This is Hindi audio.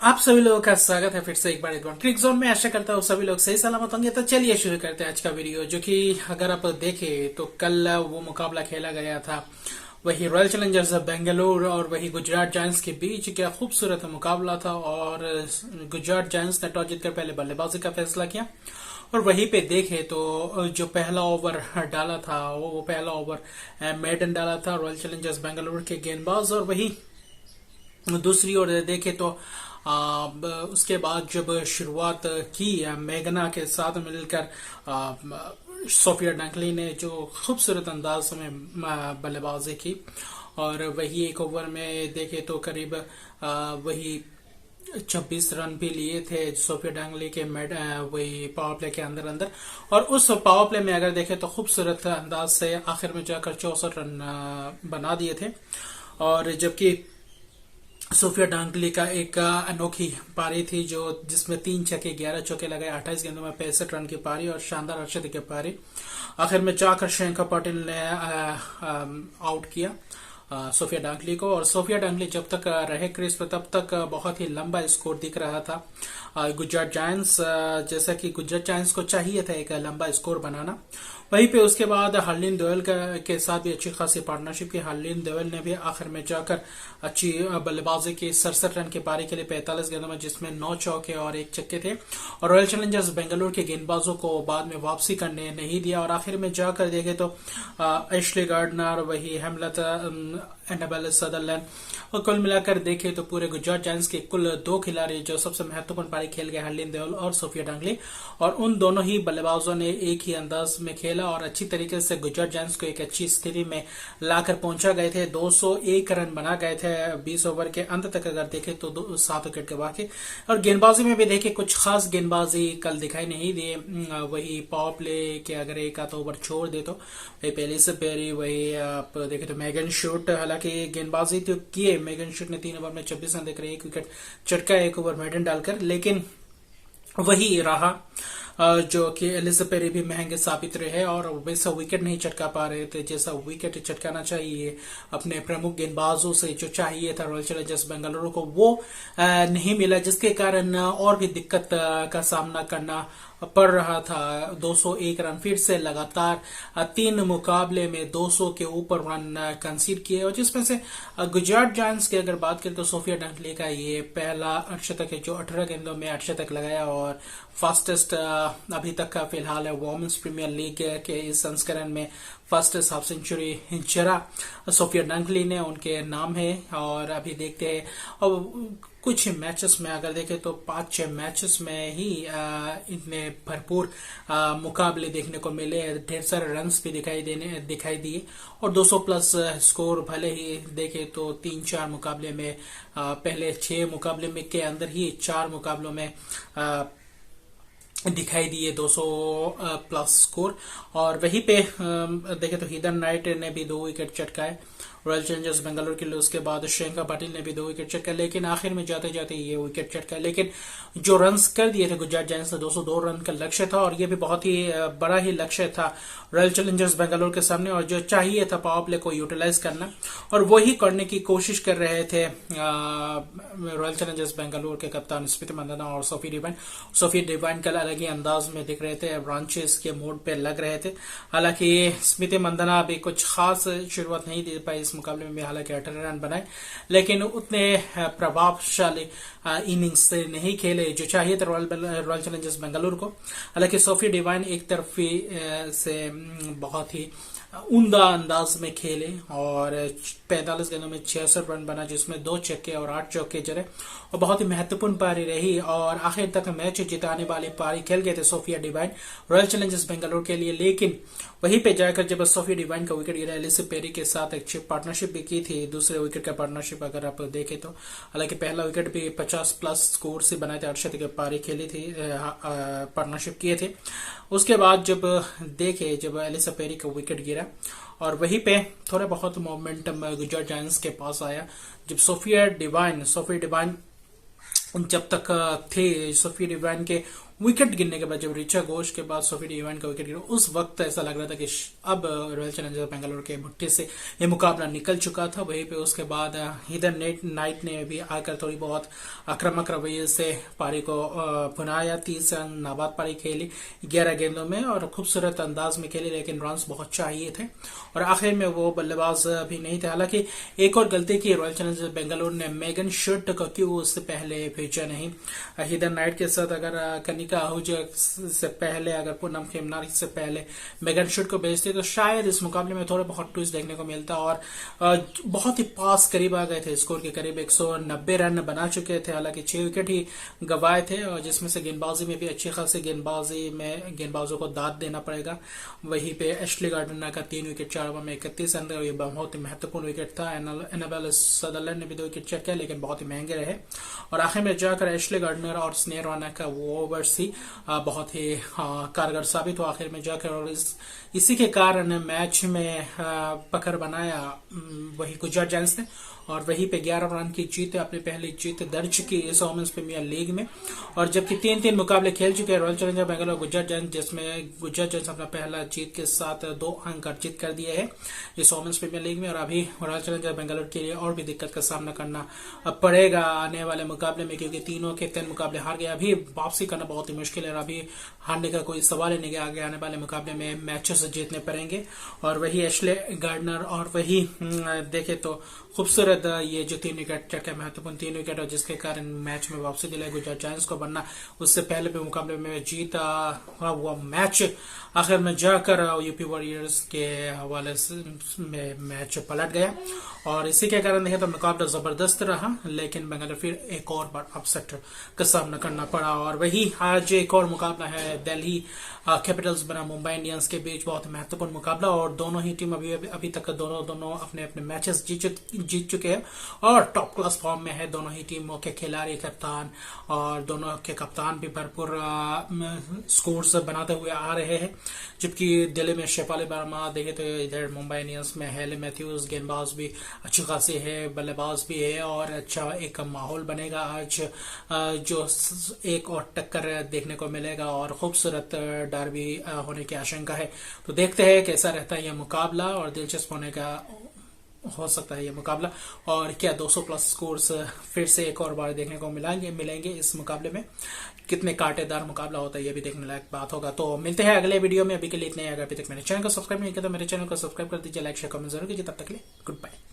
आप सभी लोगों का स्वागत है फिर से एक बार क्रिक जोन में। आशा करता हूँ सभी लोग सही सलामत होंगे। तो चलिए शुरू करते हैं आज का वीडियो, जो कि अगर आप देखें तो कल वो मुकाबला खेला गया था, वही रॉयल चैलेंजर्स बेंगलुरु और वही गुजरात जायंट्स के बीच। क्या खूबसूरत मुकाबला था। और गुजरात जायंट्स ने टॉस जीतकर पहले बल्लेबाजी का फैसला किया। और वहीं पे देखे तो जो पहला ओवर डाला था वो पहला ओवर मेडन डाला था रॉयल चैलेंजर्स बेंगलुरु के गेंदबाज। और वही दूसरी ओर देखे तो उसके बाद जब शुरुआत की मेघना के साथ मिलकर सोफिया डंकली ने जो खूबसूरत अंदाज में बल्लेबाजी की। और वही एक ओवर में देखे तो करीब वही 26 रन भी लिए थे सोफिया डांगली के वही पावर प्ले के अंदर अंदर। और उस पावर प्ले में अगर देखें तो खूबसूरत अंदाज से आखिर में जाकर 64 रन बना दिए थे। और जबकि सोफिया डांगली का एक अनोखी पारी थी जो जिसमें 3 छक्के 11 चौके लगाए, 28 गेंदों में 65 रन की पारी और शानदार अर्धशतक की पारी। आखिर में जाकर श्रेयंका पाटिल ने आउट किया सोफिया डांगली को। और सोफिया डांगली जब तक रहे क्रीज पर तब तक बहुत ही लंबा स्कोर दिख रहा था गुजरात जायंट्स, जैसा कि गुजरात जायंट्स को चाहिए था एक लंबा स्कोर बनाना। वहीं पे उसके बाद हरलीन दोयल के साथ भी अच्छी खासी पार्टनरशिप की। हरलीन दोयल ने भी आखिर में जाकर अच्छी बल्लेबाजी की, 67 रन की पारी के लिए 45 गेंदों में, जिसमें 9 चौके और 1 छक्के थे। और रॉयल चैलेंजर्स बेंगलुरु के गेंदबाजों को बाद में वापसी करने नहीं दिया। और आखिर में जाकर देखे तो एशली गार्डनर, वही हेमलत, एनाबेल सदरलैंड, और कुल मिलाकर देखे तो पूरे गुजरात जायंट्स के कुल 2 खिलाड़ी जो सबसे महत्वपूर्ण पारी खेल गए, हरलीन दोयल और सोफिया डांगली। और उन दोनों ही बल्लेबाजों ने एक ही अंदाज में खेला और अच्छी तरीके से गुजरात जायंट्स को एक अच्छी स्थिति में लाकर पहुंचा गए थे। 201 रन बना गए थे 20 ओवर के अंत तक अगर देखे तो 7 विकेट के बाकी। और गेंदबाजी में भी देखे कुछ खास गेंदबाजी कल दिखाई नहीं दिए। वही पावर प्ले के अगर एक आधा ओवर छोड़ दे तो वही पहले से पेरी, वही आप देखे तो मेगन शूट, हालांकि गेंदबाजी तो किए मेगन शूट ने 3 ओवर में 26 रन देकर 1 विकेट चटका, 1 ओवर मेडन डालकर, लेकिन वही रहा जो कि एलिजा पेरी भी महंगे साबित रहे और वैसा विकेट नहीं चटका पा रहे थे जैसा विकेट चटकाना चाहिए अपने प्रमुख गेंदबाजों से, जो चाहिए था रॉयल चैलेंजर्स बेंगलुरु को, वो नहीं मिला, जिसके कारण और भी दिक्कत का सामना करना पड़ रहा था। 201 रन फिर से लगातार 3 मुकाबले में 200 के ऊपर रन कंसीड किए। और जिसमें से गुजरात जायंट्स की अगर बात करें तो सोफिया डांगली का ये पहला अर्धशतक है जो 18 गेंदों में अर्धशतक लगाया और फास्टेस्ट अभी तक का फिलहाल है वुमेन्स प्रीमियर लीग के इस संस्करण में फास्टेस्ट हाफ सेंचुरी जरा सोफिया डांगली ने उनके नाम है। और अभी देखते हैं अब कुछ मैचेस में अगर देखें तो 5-6 मैचेस में ही इतने भरपूर मुकाबले देखने को मिले, ढेर सारे रन्स भी दिखाई दिए। और 200 प्लस स्कोर भले ही देखे तो 3-4 मुकाबले में पहले 6 मुकाबले में के अंदर ही 4 मुकाबलों में दिखाई दिए 200 प्लस स्कोर। और वहीं पे देखे तो हिदन नाइट ने भी 2 विकेट चटकाए रॉयल चैलेंजर्स बेंगलुरु के लिए। उसके बाद श्रेयंका पाटिल ने भी 2 विकेट चटकाए, लेकिन आखिर में जाते जाते ये विकेट चटकाए। लेकिन जो रन्स कर दिए थे गुजरात जायंट्स ने, 202 रन का लक्ष्य था और ये भी बहुत ही बड़ा ही लक्ष्य था रॉयल चैलेंजर्स बेंगलुरु के सामने। और जो चाहिए था पावर प्ले को यूटिलाइज करना, और वही करने की कोशिश कर रहे थे रॉयल चैलेंजर्स बेंगलुरु के कप्तान स्मृति मंदाना और सोफी डिवाइन कल अलग ही अंदाज में दिख रहे थे, ब्रांचेस के मोड पे लग रहे थे। हालांकि स्मृति मंदाना भी कुछ खास शुरुआत नहीं दे पाई इस मुकाबले में, हालांकि 18 रन बनाए, लेकिन उतने प्रभावशाली इनिंग्स से नहीं खेले जो चाहिए था रॉयल चैलेंजर्स बेंगलुरु को। हालांकि सोफी डिवाइन एक तरफी से बहुत ही उम्दा अंदाज में खेले और 45 गेंदों में 66 रन बना, जिसमें 2 छक्के और 8 चौके जड़े, और बहुत ही महत्वपूर्ण पारी रही। और आखिर तक मैच जिताने वाली पारी खेल गए थे Sophia Devine Royal Challengers Bengaluru के लिए। लेकिन वहीं पे जाकर जब सोफिया डिवाइन का विकेट गिरा, एलिसा पेरी के साथ एक पार्टनरशिप भी की थी, दूसरे विकेट का पार्टनरशिप अगर आप देखें तो, हालांकि पहला विकेट भी 50 प्लस स्कोर से बनाए थे, अर्धशतक की पारी खेली थी, पार्टनरशिप किए थे। उसके बाद जब देखे जब एलिसा पेरी का विकेट गिरा और वहीं पे थोड़ा बहुत मोमेंटम गुजरात जायंट्स के पास आया जब सोफिया डिवाइन जब तक थे, सोफिया डिवाइन के विकेट गिरने के बाद, जब ऋचा घोष के बाद सोफी डी का विकेट गिरा, उस वक्त ऐसा लग रहा था कि अब रॉयल चैलेंजर्स बेंगलोर के मुट्ठी से ये मुकाबला निकल चुका था। वहीं पे उसके बाद हीदर नाइट ने भी आकर थोड़ी बहुत आक्रामक रवैये से पारी को पुनाया। 30 रन नाबाद पारी खेली 11 गेंदों में और खूबसूरत अंदाज में खेली, लेकिन रन बहुत चाहिए थे और आखिर में वो बल्लेबाज भी नहीं थे। हालांकि एक और गलती की रॉयल चैलेंजर्स बेंगलोर ने, मेगन शर्ट को क्यों उससे पहले भेजा नहीं। हीदर नाइट के साथ अगर कनिका आहूजा से पहले, अगर पूनम खेमनार से पहले मेगन शर्ट को भेजते तो शायद इस मुकाबले में थोड़ा बहुत ट्विस्ट देखने को मिलता और बहुत ही पास करीब आ गए थे, स्कोर के करीब 190 रन बना चुके थे। हालांकि 6 विकेट ही गंवाए थे और जिसमें से गेंदबाजी में भी अच्छी खासी गेंदबाजी में गेंदबाजों को दाद देना पड़ेगा। वहीं पे एशली गार्डनर का 3 विकेट 4 ओवर में 31 रन, ये बहुत ही महत्वपूर्ण विकेट था। एनाबेल सदरलैंड ने भी 2 विकेट चेक किया, लेकिन बहुत ही महंगे रहे और आखिर में जाकर एशली गार्डनर और स्नेह राणा का वो ओवर्स ही बहुत ही कारगर साबित हुआ आखिर में जाकर और इसी के कारण मैच में पकड़ बनाया वही गुजरात जायंट्स ने और वहीं पे 11 रन की जीत, अपनी पहली जीत दर्ज की इस वुमेन्स प्रीमियर लीग में। और जबकि 3-3 मुकाबले खेल चुके हैं royal challenger Bangalore Gujarat giants, जिसमें गुजरात जायंट्स अपना पहला जीत के साथ 2 अंक अर्जित कर दिए हैं इस वुमेन्स प्रीमियर लीग में और अभी रॉयल चैलेंजर बेंगलोर के लिए और भी दिक्कत का सामना करना पड़ेगा आने वाले मुकाबले में, क्योंकि तीनों के 3 मुकाबले हार गए। अभी वापसी करना बहुत ही मुश्किल है और अभी हारने का कोई सवाल ही नहीं है। आगे आने वाले मुकाबले में मैचेस जीतने पड़ेंगे और वही एशले गार्डनर और वही देखे तो खूबसूरत ये जो 3 विकेट चटके महत्वपूर्ण 3 विकेट और जिसके कारण मैच में वापसी दिलाई गुजरात जायंट्स को, बनना उससे पहले भी मुकाबले में जीता हुआ मैच आखिर में जाकर यूपी वॉरियर्स के हवाले में मैच पलट गया और इसी के कारण देखें तो मुकाबला जबरदस्त रहा, लेकिन बेंगलोर फिर एक और बार अपसेट का सामना करना पड़ा। और वही आज एक और मुकाबला है दिल्ली कैपिटल्स बना मुंबई इंडियंस के बीच, बहुत महत्वपूर्ण मुकाबला और दोनों ही टीम अभी तक दोनों अपने अपने मैचेस जीत चुके हैं और टॉप क्लास फॉर्म में है दोनों ही टीमों के खिलाड़ी, कप्तान और दोनों के कप्तान भी भरपूर स्कोर्स बनाते हुए आ रहे हैं। जबकि दिल्ली में शेफाली वर्मा देखे तो इधर मुंबई इंडियंस में हेले मैथ्यूज गेंदबाज भी अच्छी खासी है, बल्लेबाज भी है और अच्छा एक माहौल बनेगा आज जो एक और टक्कर देखने को मिलेगा और खूबसूरत डर्बी होने की आशंका है। तो देखते हैं कैसा रहता है यह मुकाबला और दिलचस्प होने का हो सकता है ये मुकाबला और क्या 200 प्लस स्कोर्स फिर से एक और बार देखने को मिलेंगे इस मुकाबले में। कितने कांटेदार मुकाबला होता है ये भी देखने लायक बात होगा। तो मिलते हैं अगले वीडियो में, अभी के लिए इतने। अगर अभी तक मेरे चैनल को सब्सक्राइब नहीं किया तो मेरे चैनल को सब्सक्राइब कर दीजिए, लाइक शेयर कमेंट जरूर कीजिए। तब तक के लिए गुड बाय।